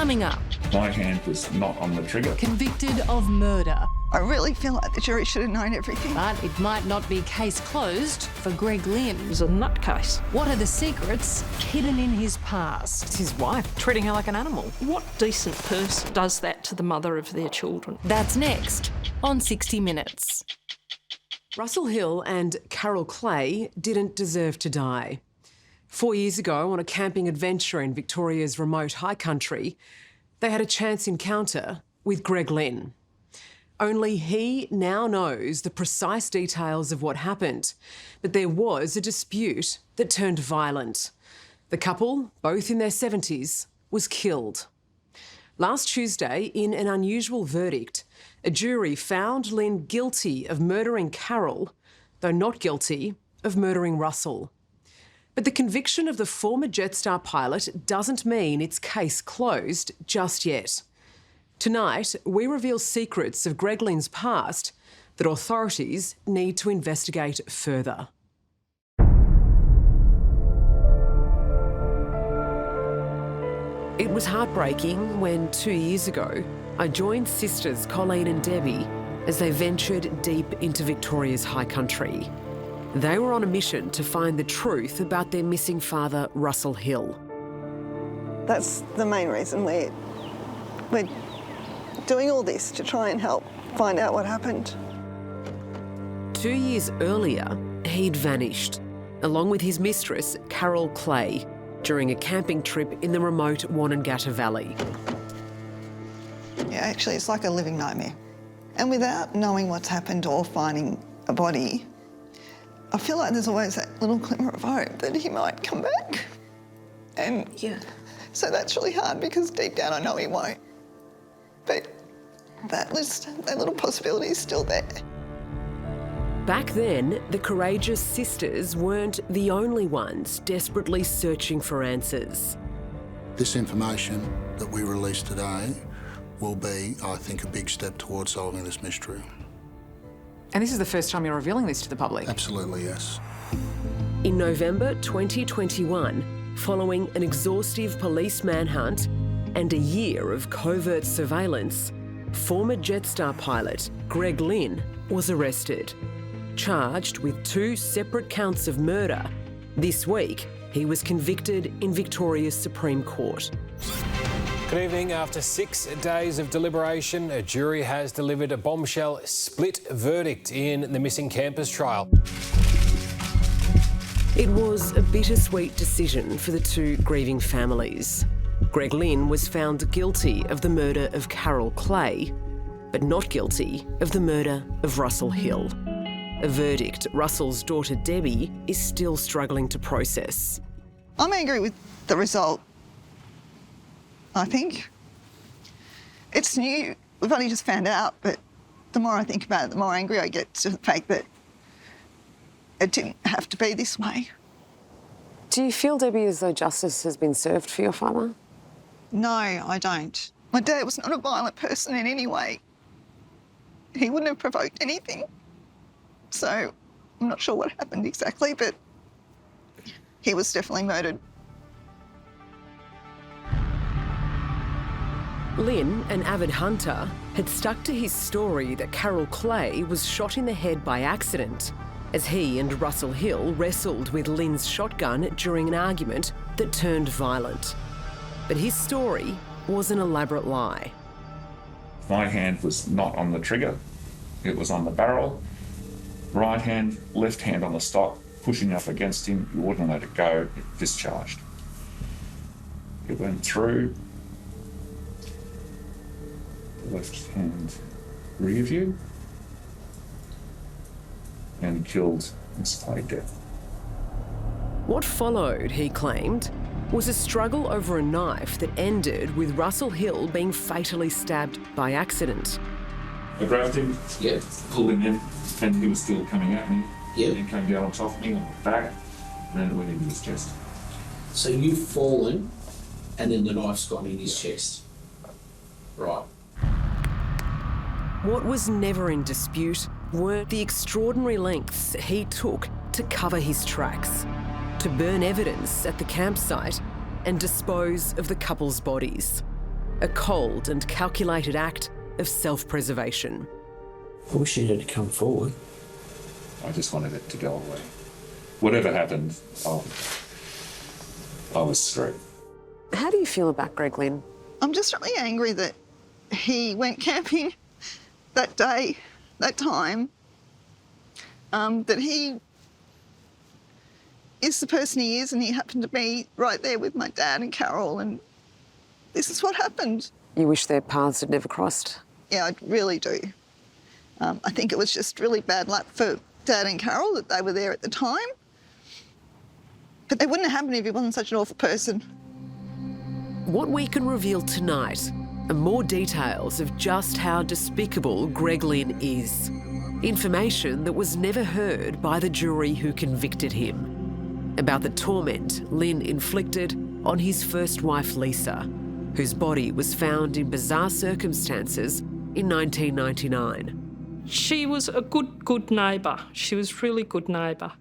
Coming up. My hand was not on the trigger. Convicted of murder. I really feel like the jury should have known everything. But it might not be case closed for Greg Lynn. It was a nutcase. What are the secrets hidden in his past? It's his wife, treating her like an animal. What decent person does that to the mother of their children? That's next on 60 Minutes. Russell Hill and Carol Clay didn't deserve to die. 4 years ago, on a camping adventure in Victoria's remote high country, they had a chance encounter with Greg Lynn. Only he now knows the precise details of what happened, but there was a dispute that turned violent. The couple, both in their 70s, was killed. Last Tuesday, in an unusual verdict, a jury found Lynn guilty of murdering Carol, though not guilty of murdering Russell. But the conviction of the former Jetstar pilot doesn't mean its case closed just yet. Tonight, we reveal secrets of Greg Lynn's past that authorities need to investigate further. It was heartbreaking when 2 years ago, I joined sisters Colleen and Debbie as they ventured deep into Victoria's high country. They were on a mission to find the truth about their missing father, Russell Hill. That's the main reason we're doing all this, to try and help find out what happened. 2 years earlier, he'd vanished, along with his mistress, Carol Clay, during a camping trip in the remote Wanangata Valley. Yeah, actually, it's like a living nightmare. And without knowing what's happened or finding a body, I feel like there's always that little glimmer of hope that he might come back. And yeah, so that's really hard because deep down I know he won't. But that little possibility is still there. Back then, the courageous sisters weren't the only ones desperately searching for answers. This information that we release today will be, I think, a big step towards solving this mystery. And this is the first time you're revealing this to the public? Absolutely, yes. In November 2021, following an exhaustive police manhunt and a year of covert surveillance, former Jetstar pilot Greg Lynn was arrested. Charged with 2 separate counts of murder, this week he was convicted in Victoria's Supreme Court. Good evening. After 6 days of deliberation, a jury has delivered a bombshell split verdict in the missing campers trial. It was a bittersweet decision for the 2 grieving families. Greg Lynn was found guilty of the murder of Carol Clay, but not guilty of the murder of Russell Hill. A verdict Russell's daughter Debbie is still struggling to process. I'm angry with the result, I think. It's new. We've only just found out, but the more I think about it, the more angry I get to the fact that it didn't have to be this way. Do you feel, Debbie, as though justice has been served for your father? No, I don't. My dad was not a violent person in any way. He wouldn't have provoked anything. So I'm not sure what happened exactly, but he was definitely murdered. Lynn, an avid hunter, had stuck to his story that Carol Clay was shot in the head by accident as he and Russell Hill wrestled with Lynn's shotgun during an argument that turned violent. But his story was an elaborate lie. My hand was not on the trigger. It was on the barrel. Right hand, left hand on the stock, pushing up against him. You wouldn't let it go. It discharged. It went through the left hand rear view and killed Miss Clay dead. What followed, he claimed, was a struggle over a knife that ended with Russell Hill being fatally stabbed by accident. I grabbed him, pulled him in, and he was still coming at me. And he came down on top of me, on my back, and then it went into his chest. So you've fallen, and then the knife's gone in his chest. Right. What was never in dispute were the extraordinary lengths he took to cover his tracks, to burn evidence at the campsite and dispose of the couple's bodies. a cold and calculated act of self-preservation. I wish you had come forward. I just wanted it to go away. Whatever happened, I was screwed. How do you feel about Greg Lynn? I'm just really angry that he went camping that day, that time, that he is the person he is, and he happened to be right there with my dad and Carol, and this is what happened. You wish their paths had never crossed? Yeah, I really do. I think it was just really bad luck for Dad and Carol that they were there at the time. But they wouldn't have happened if he wasn't such an awful person. What we can reveal tonight are more details of just how despicable Greg Lynn is. Information that was never heard by the jury who convicted him. About the torment Lynn inflicted on his first wife, Lisa, whose body was found in bizarre circumstances in 1999. She was a good neighbour. She was a really good neighbour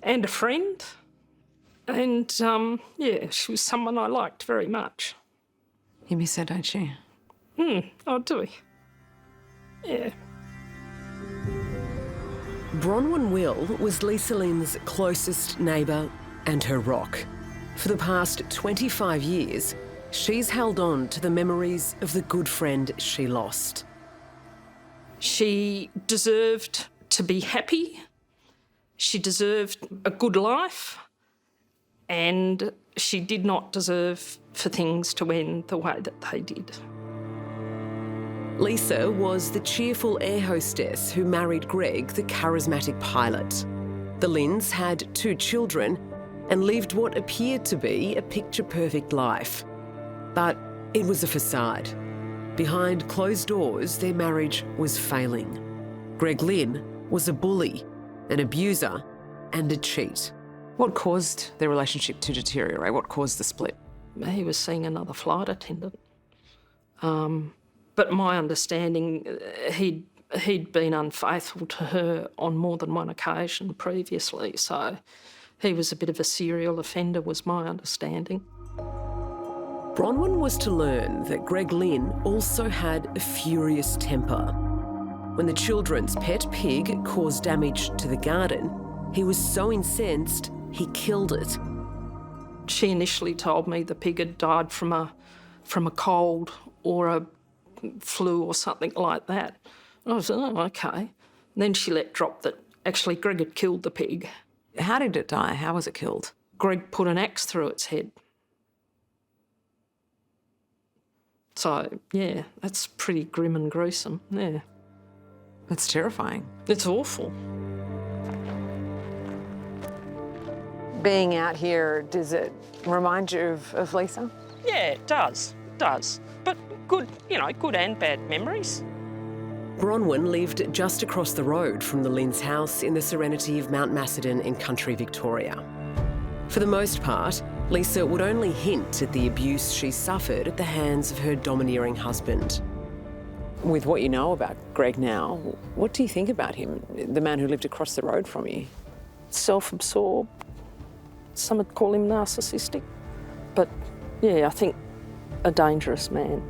and a friend. And, yeah, she was someone I liked very much. You miss her, don't you? Oh, do we? Yeah. Bronwyn Will was Lisa Lynn's closest neighbour and her rock. For the past 25 years, she's held on to the memories of the good friend she lost. She deserved to be happy. She deserved a good life. And she did not deserve for things to end the way that they did. Lisa was the cheerful air hostess who married Greg, the charismatic pilot. The Lynns had 2 children and lived what appeared to be a picture-perfect life. But it was a facade. Behind closed doors, their marriage was failing. Greg Lynn was a bully, an abuser, and a cheat. What caused their relationship to deteriorate? What caused the split? He was seeing another flight attendant. But my understanding, he'd been unfaithful to her on more than one occasion previously, so he was a bit of a serial offender, was my understanding. Bronwyn was to learn that Greg Lynn also had a furious temper. When the children's pet pig caused damage to the garden, he was so incensed he killed it. She initially told me the pig had died from a cold or a flu or something like that. I was, oh, OK. And then she let drop that actually Greg had killed the pig. How did it die? How was it killed? Greg put an axe through its head. So, yeah, that's pretty grim and gruesome, yeah. That's terrifying. It's awful. Being out here, does it remind you of Lisa? Yeah, it does. But good, good and bad memories. Bronwyn lived just across the road from the Lynn's house in the serenity of Mount Macedon in country Victoria. For the most part, Lisa would only hint at the abuse she suffered at the hands of her domineering husband. With what you know about Greg now, what do you think about him, the man who lived across the road from you? Self-absorbed. Some would call him narcissistic. But, yeah, I think a dangerous man.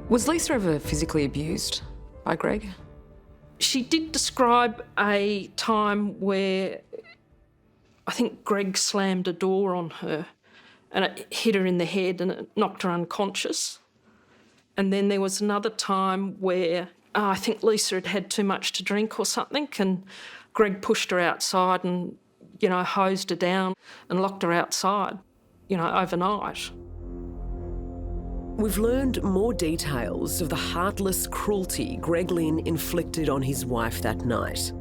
Was Lisa ever physically abused by Greg? She did describe a time where I think Greg slammed a door on her and it hit her in the head and it knocked her unconscious. And then there was another time where I think Lisa had had too much to drink or something and Greg pushed her outside and, hosed her down and locked her outside, overnight. We've learned more details of the heartless cruelty Greg Lynn inflicted on his wife that night.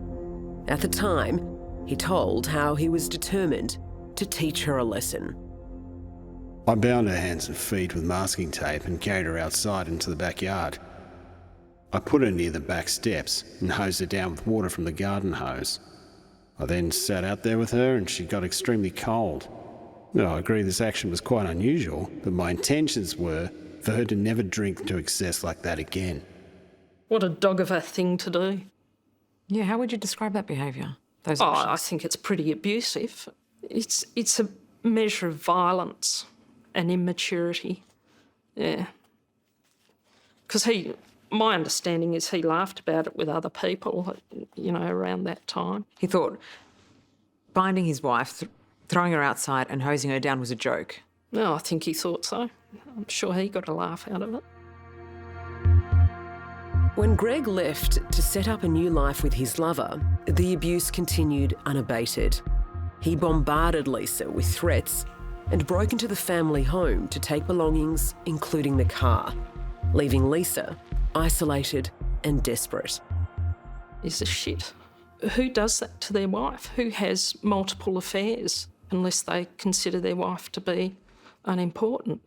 At the time, he told how he was determined to teach her a lesson. I bound her hands and feet with masking tape and carried her outside into the backyard. I put her near the back steps and hosed her down with water from the garden hose. I then sat out there with her and she got extremely cold. I agree this action was quite unusual, but my intentions were for her to never drink to excess like that again. What a dog of a thing to do. Yeah, how would you describe that behaviour? I think it's pretty abusive. It's a measure of violence and immaturity. Yeah, Because my understanding is he laughed about it with other people, around that time. He thought binding his wife, throwing her outside and hosing her down was a joke. No, I think he thought so. I'm sure he got a laugh out of it. When Greg left to set up a new life with his lover, the abuse continued unabated. He bombarded Lisa with threats and broke into the family home to take belongings, including the car, leaving Lisa isolated and desperate. Is a shit. Who does that to their wife? Who has multiple affairs unless they consider their wife to be unimportant?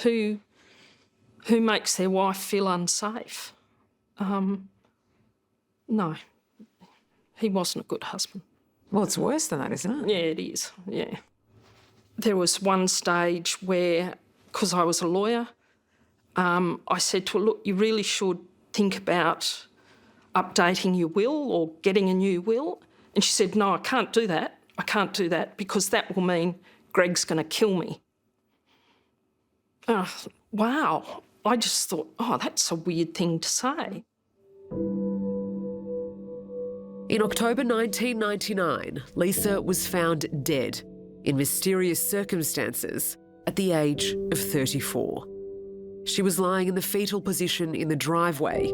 Who makes their wife feel unsafe? No, he wasn't a good husband. Well, it's worse than that, isn't it? Yeah, it is, yeah. There was one stage where, because I was a lawyer, I said to her, look, you really should think about updating your will or getting a new will. And she said, no, I can't do that. I can't do that because that will mean Greg's going to kill me. Wow. I just thought, that's a weird thing to say. In October 1999, Lisa was found dead in mysterious circumstances at the age of 34. She was lying in the fetal position in the driveway,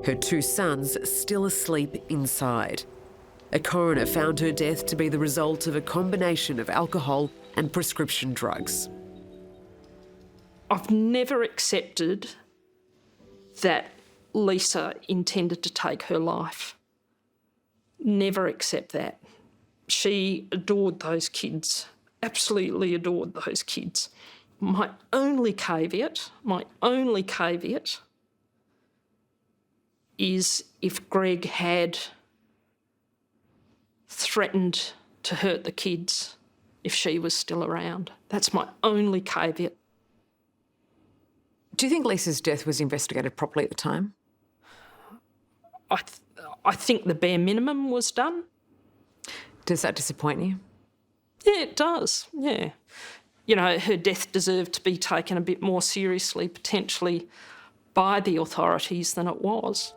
her two sons still asleep inside. A coroner found her death to be the result of a combination of alcohol and prescription drugs. I've never accepted that Lisa intended to take her life. Never accept that. She adored those kids, absolutely adored those kids. My only caveat is if Greg had threatened to hurt the kids if she was still around. That's my only caveat. Do you think Lisa's death was investigated properly at the time? I think the bare minimum was done. Does that disappoint you? Yeah, it does, yeah. Her death deserved to be taken a bit more seriously, potentially, by the authorities than it was.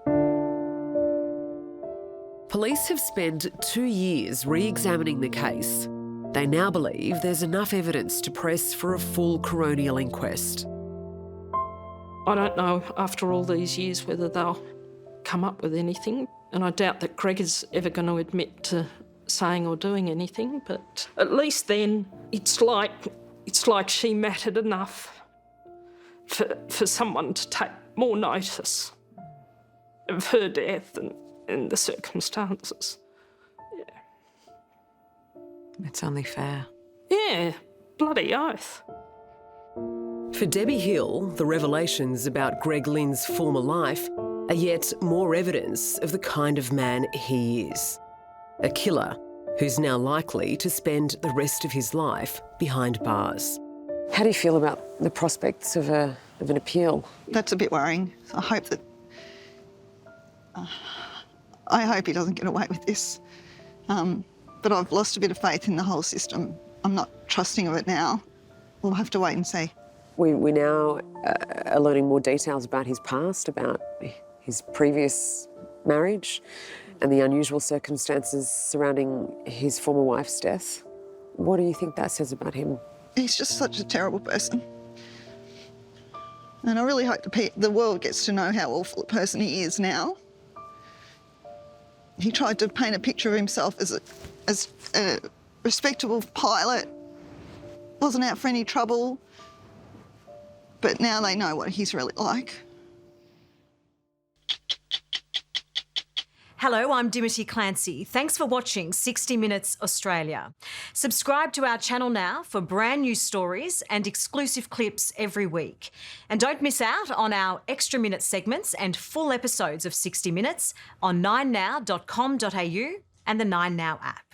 Police have spent 2 years re-examining the case. They now believe there's enough evidence to press for a full coronial inquest. I don't know, after all these years, whether they'll come up with anything, and I doubt that Greg is ever going to admit to saying or doing anything, but at least then it's like she mattered enough for someone to take more notice of her death and the circumstances. Yeah. It's only fair. Yeah, bloody oath. For Debbie Hill, the revelations about Greg Lynn's former life are yet more evidence of the kind of man he is. A killer who's now likely to spend the rest of his life behind bars. How do you feel about the prospects of an appeal? That's a bit worrying. I hope he doesn't get away with this. But I've lost a bit of faith in the whole system. I'm not trusting of it now. We'll have to wait and see. We now are learning more details about his past, about his previous marriage and the unusual circumstances surrounding his former wife's death. What do you think that says about him? He's just such a terrible person. And I really hope the world gets to know how awful a person he is now. He tried to paint a picture of himself as a respectable pilot, wasn't out for any trouble, but now they know what he's really like. Hello, I'm Dimity Clancy. Thanks for watching 60 Minutes Australia. Subscribe to our channel now for brand new stories and exclusive clips every week. And don't miss out on our extra minute segments and full episodes of 60 Minutes on 9now.com.au and the 9Now app.